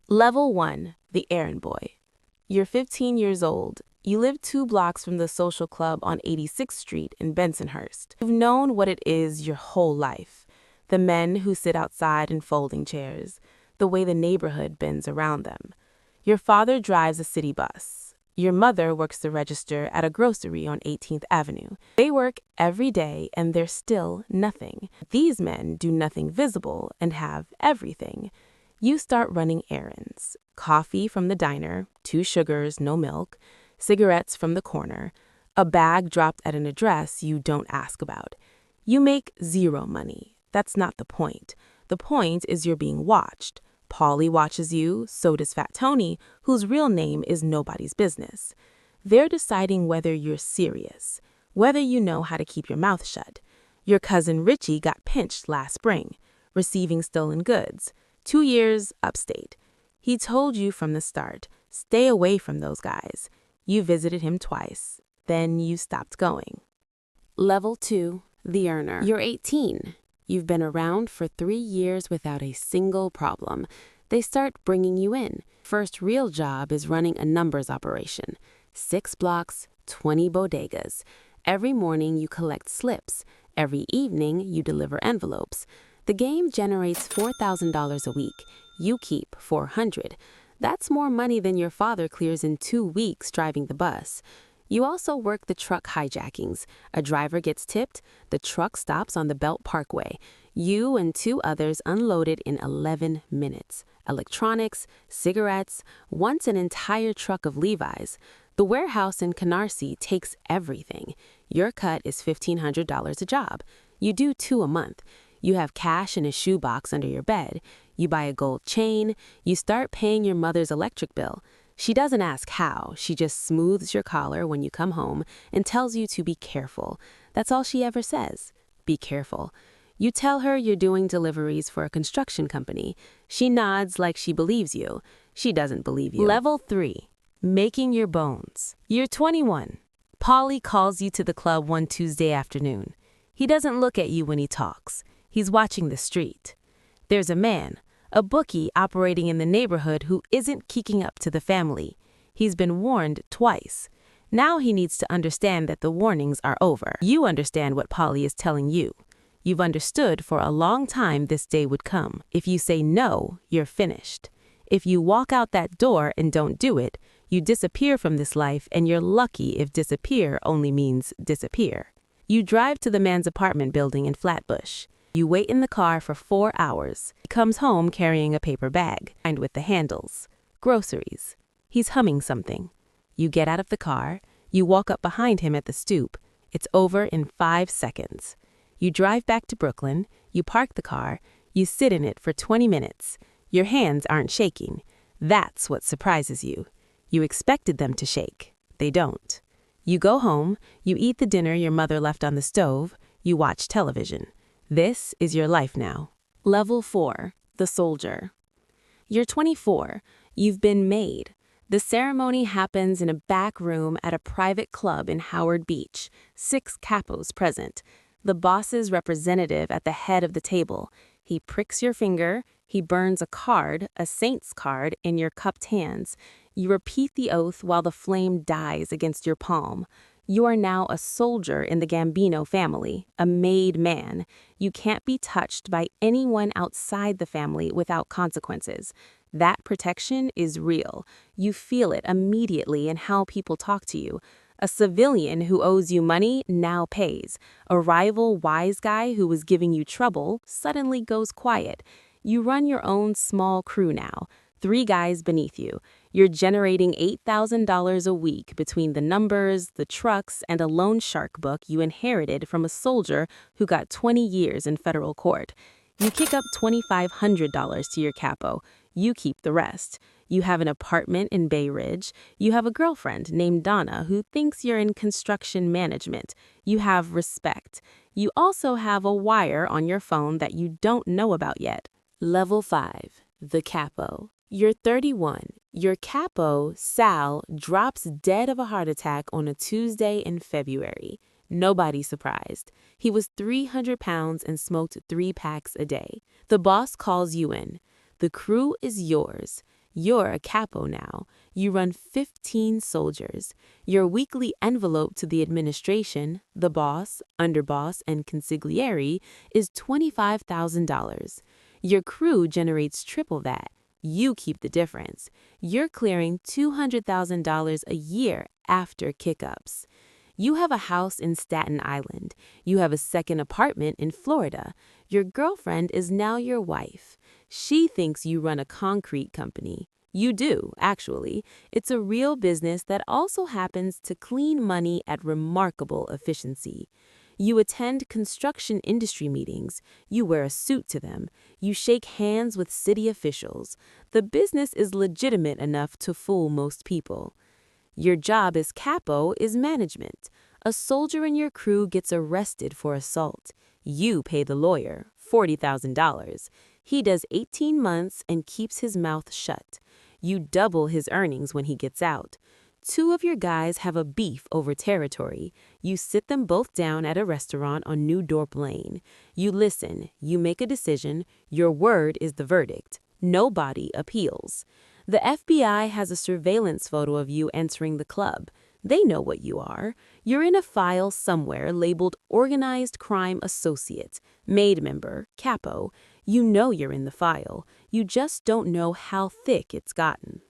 Level 1, the errand boy. You're 15 years old. You live 2 blocks from the social club on 86th Street in Bensonhurst. You've known what it is your whole life. The men who sit outside in folding chairs, the way the neighborhood bends around them. Your father drives a city bus. Your mother works the register at a grocery on 18th Avenue. They work every day and they're still nothing. These men do nothing visible and have everything. You start running errands. Coffee from the diner, 2 sugars, no milk, cigarettes from the corner, a bag dropped at an address you don't ask about. You make 0 money. That's not the point. The point is you're being watched. Paulie watches you, so does Fat Tony, whose real name is nobody's business. They're deciding whether you're serious, whether you know how to keep your mouth shut. Your cousin Richie got pinched last spring, receiving stolen goods. 2 years upstate. He told you from the start, stay away from those guys. You visited him twice. Then you stopped going. Level 2, the earner. You're 18. You've been around for 3 years without a single problem. They start bringing you in. First real job is running a numbers operation. 6 blocks, 20 bodegas. Every morning you collect slips. Every evening you deliver envelopes. The game generates $4,000 a week. You keep $400. That's more money than your father clears in 2 weeks driving the bus. You also work the truck hijackings. A driver gets tipped, the truck stops on the Belt Parkway. You and 2 others unload it in 11 minutes. Electronics, cigarettes, once an entire truck of Levi's. The warehouse in Canarsie takes everything. Your cut is $1,500 a job. You do 2 a month. You have cash in a shoebox under your bed. You buy a gold chain. You start paying your mother's electric bill. She doesn't ask how. She just smooths your collar when you come home and tells you to be careful. That's all she ever says. Be careful. You tell her you're doing deliveries for a construction company. She nods like she believes you. She doesn't believe you. Level 3, making your bones. You're 21. Paulie calls you to the club one Tuesday afternoon. He doesn't look at you when he talks. He's watching the street. There's a man, a bookie operating in the neighborhood who isn't kicking up to the family. He's been warned twice. Now he needs to understand that the warnings are over. You understand what Paulie is telling you. You've understood for a long time this day would come. If you say no, you're finished. If you walk out that door and don't do it, you disappear from this life, and you're lucky if disappear only means disappear. You drive to the man's apartment building in Flatbush. You wait in the car for 4 hours. He comes home carrying a paper bag, lined with the handles. Groceries. He's humming something. You get out of the car. You walk up behind him at the stoop. It's over in 5 seconds. You drive back to Brooklyn. You park the car. You sit in it for 20 minutes. Your hands aren't shaking. That's what surprises you. You expected them to shake. They don't. You go home. You eat the dinner your mother left on the stove. You watch television. This is your life now. Level 4, the soldier. You're 24. You've been made. The ceremony happens in a back room at a private club in Howard Beach. 6 capos present. The boss's representative at the head of the table. He pricks your finger. He burns a card, a saint's card, in your cupped hands. You repeat the oath while the flame dies against your palm. You are now a soldier in the Gambino family, a made man. You can't be touched by anyone outside the family without consequences. That protection is real. You feel it immediately in how people talk to you. A civilian who owes you money now pays. A rival wise guy who was giving you trouble suddenly goes quiet. You run your own small crew now. 3 guys beneath you. You're generating $8,000 a week between the numbers, the trucks, and a loan shark book you inherited from a soldier who got 20 years in federal court. You kick up $2,500 to your capo. You keep the rest. You have an apartment in Bay Ridge. You have a girlfriend named Donna who thinks you're in construction management. You have respect. You also have a wire on your phone that you don't know about yet. Level 5, the capo. You're 31. Your capo, Sal, drops dead of a heart attack on a Tuesday in February. Nobody's surprised. He was 300 pounds and smoked 3 packs a day. The boss calls you in. The crew is yours. You're a capo now. You run 15 soldiers. Your weekly envelope to the administration, the boss, underboss, and consigliere is $25,000. Your crew generates triple that. You keep the difference. You're clearing $200,000 a year after kick-ups. You have a house in Staten Island. You have a second apartment in Florida. Your girlfriend is now your wife. She thinks you run a concrete company. You do, actually. It's a real business that also happens to clean money at remarkable efficiency. You attend construction industry meetings. You wear a suit to them. You shake hands with city officials. The business is legitimate enough to fool most people. Your job as capo is management. A soldier in your crew gets arrested for assault. You pay the lawyer $40,000. He does 18 months and keeps his mouth shut. You double his earnings when he gets out. 2 of your guys have a beef over territory. You sit them both down at a restaurant on New Dorp Lane. You listen. You make a decision. Your word is the verdict. Nobody appeals. The FBI has a surveillance photo of you entering the club. They know what you are. You're in a file somewhere labeled Organized Crime Associate, Maid Member, Capo. You know you're in the file. You just don't know how thick it's gotten.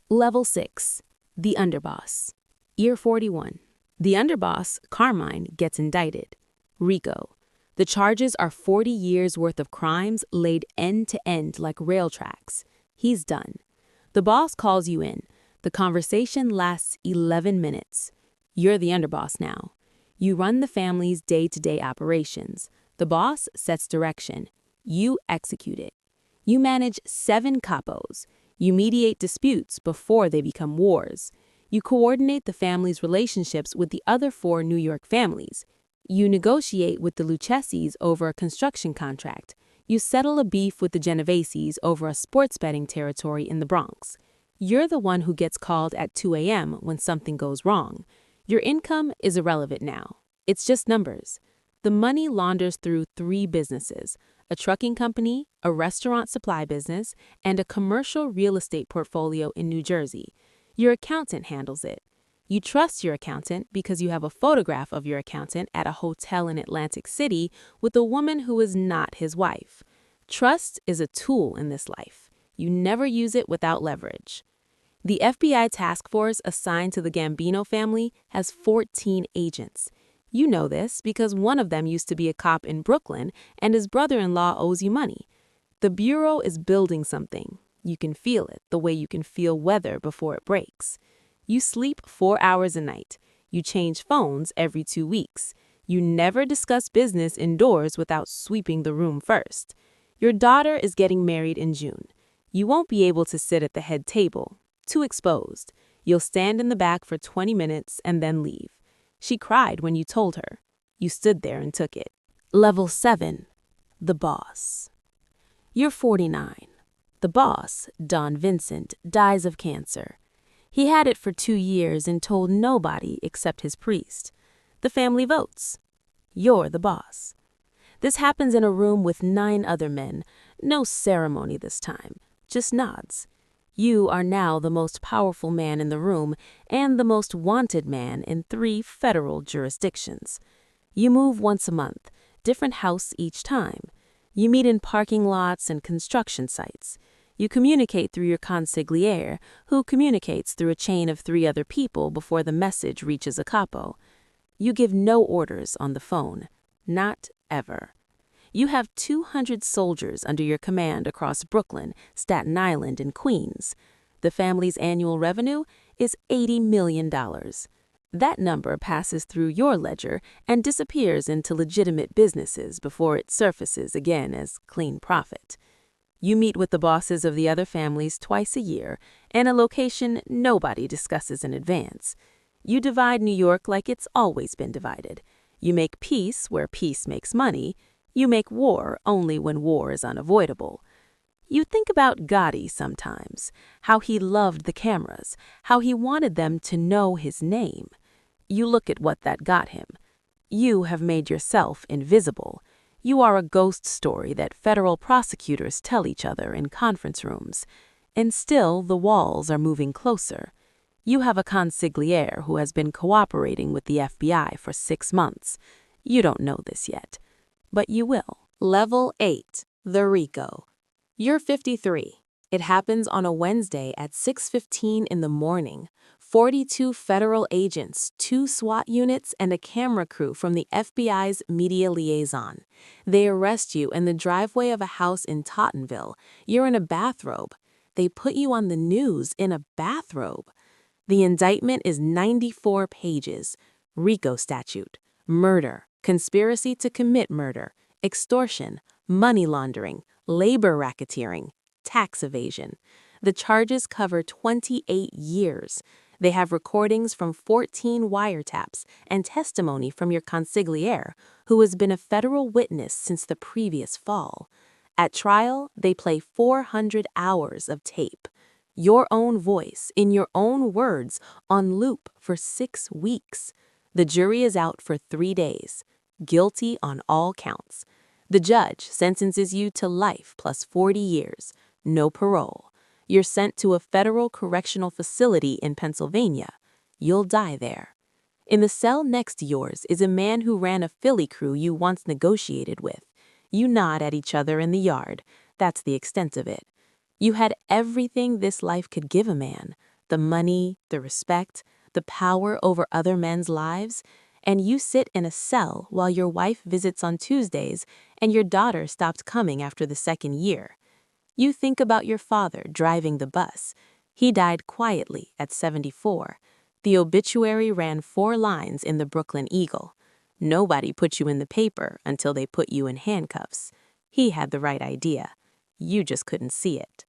Level 6. The Underboss. Year 41. The Underboss, Carmine, gets indicted. RICO. The charges are 40 years' worth of crimes laid end to end like rail tracks. He's done. The boss calls you in. The conversation lasts 11 minutes. You're the underboss now. You run the family's day-to-day operations. The boss sets direction. You execute it. You manage 7 capos. You mediate disputes before they become wars. You coordinate the family's relationships with the other 4 New York families. You negotiate with the Lucchese's over a construction contract. You settle a beef with the Genoveses over a sports betting territory in the Bronx. You're the one who gets called at 2 a.m. when something goes wrong. Your income is irrelevant now. It's just numbers. The money launders through 3 businesses: a trucking company, a restaurant supply business, and a commercial real estate portfolio in New Jersey. Your accountant handles it. You trust your accountant because you have a photograph of your accountant at a hotel in Atlantic City with a woman who is not his wife. Trust is a tool in this life. You never use it without leverage. The FBI task force assigned to the Gambino family has 14 agents. You know this because one of them used to be a cop in Brooklyn and his brother-in-law owes you money. The Bureau is building something. You can feel it the way you can feel weather before it breaks. You sleep 4 hours a night. You change phones every 2 weeks. You never discuss business indoors without sweeping the room first. Your daughter is getting married in June. You won't be able to sit at the head table. Too exposed. You'll stand in the back for 20 minutes and then leave. She cried when you told her. You stood there and took it. Level 7. The Boss. You're 49. The boss, Don Vincent, dies of cancer. He had it for 2 years and told nobody except his priest. The family votes. You're the boss. This happens in a room with 9 other men. No ceremony this time, just nods. You are now the most powerful man in the room and the most wanted man in 3 federal jurisdictions. You move once a month, different house each time. You meet in parking lots and construction sites. You communicate through your consigliere, who communicates through a chain of 3 other people before the message reaches a capo. You give no orders on the phone. Not ever. You have 200 soldiers under your command across Brooklyn, Staten Island, and Queens. The family's annual revenue is $80 million. That number passes through your ledger and disappears into legitimate businesses before it surfaces again as clean profit. You meet with the bosses of the other families twice a year in a location nobody discusses in advance. You divide New York like it's always been divided. You make peace where peace makes money. You make war only when war is unavoidable. You think about Gotti sometimes, how he loved the cameras, how he wanted them to know his name. You look at what that got him. You have made yourself invisible. You are a ghost story that federal prosecutors tell each other in conference rooms. And still, the walls are moving closer. You have a consigliere who has been cooperating with the FBI for 6 months. You don't know this yet, but you will. Level 8, the RICO. You're 53. It happens on a Wednesday at 6:15 in the morning. 42 federal agents, 2 SWAT units, and a camera crew from the FBI's media liaison. They arrest you in the driveway of a house in Tottenville. You're in a bathrobe. They put you on the news in a bathrobe. The indictment is 94 pages. RICO statute, murder, conspiracy to commit murder, extortion, money laundering, labor racketeering, tax evasion. The charges cover 28 years. They have recordings from 14 wiretaps and testimony from your consigliere, who has been a federal witness since the previous fall. At trial, they play 400 hours of tape. Your own voice, in your own words, on loop for 6 weeks. The jury is out for 3 days. Guilty on all counts. The judge sentences you to life plus 40 years. No parole. You're sent to a federal correctional facility in Pennsylvania. You'll die there. In the cell next to yours is a man who ran a Philly crew you once negotiated with. You nod at each other in the yard. That's the extent of it. You had everything this life could give a man: the money, the respect, the power over other men's lives, and you sit in a cell while your wife visits on Tuesdays and your daughter stopped coming after the 2nd year. You think about your father driving the bus. He died quietly at 74. The obituary ran 4 lines in the Brooklyn Eagle. Nobody put you in the paper until they put you in handcuffs. He had the right idea. You just couldn't see it.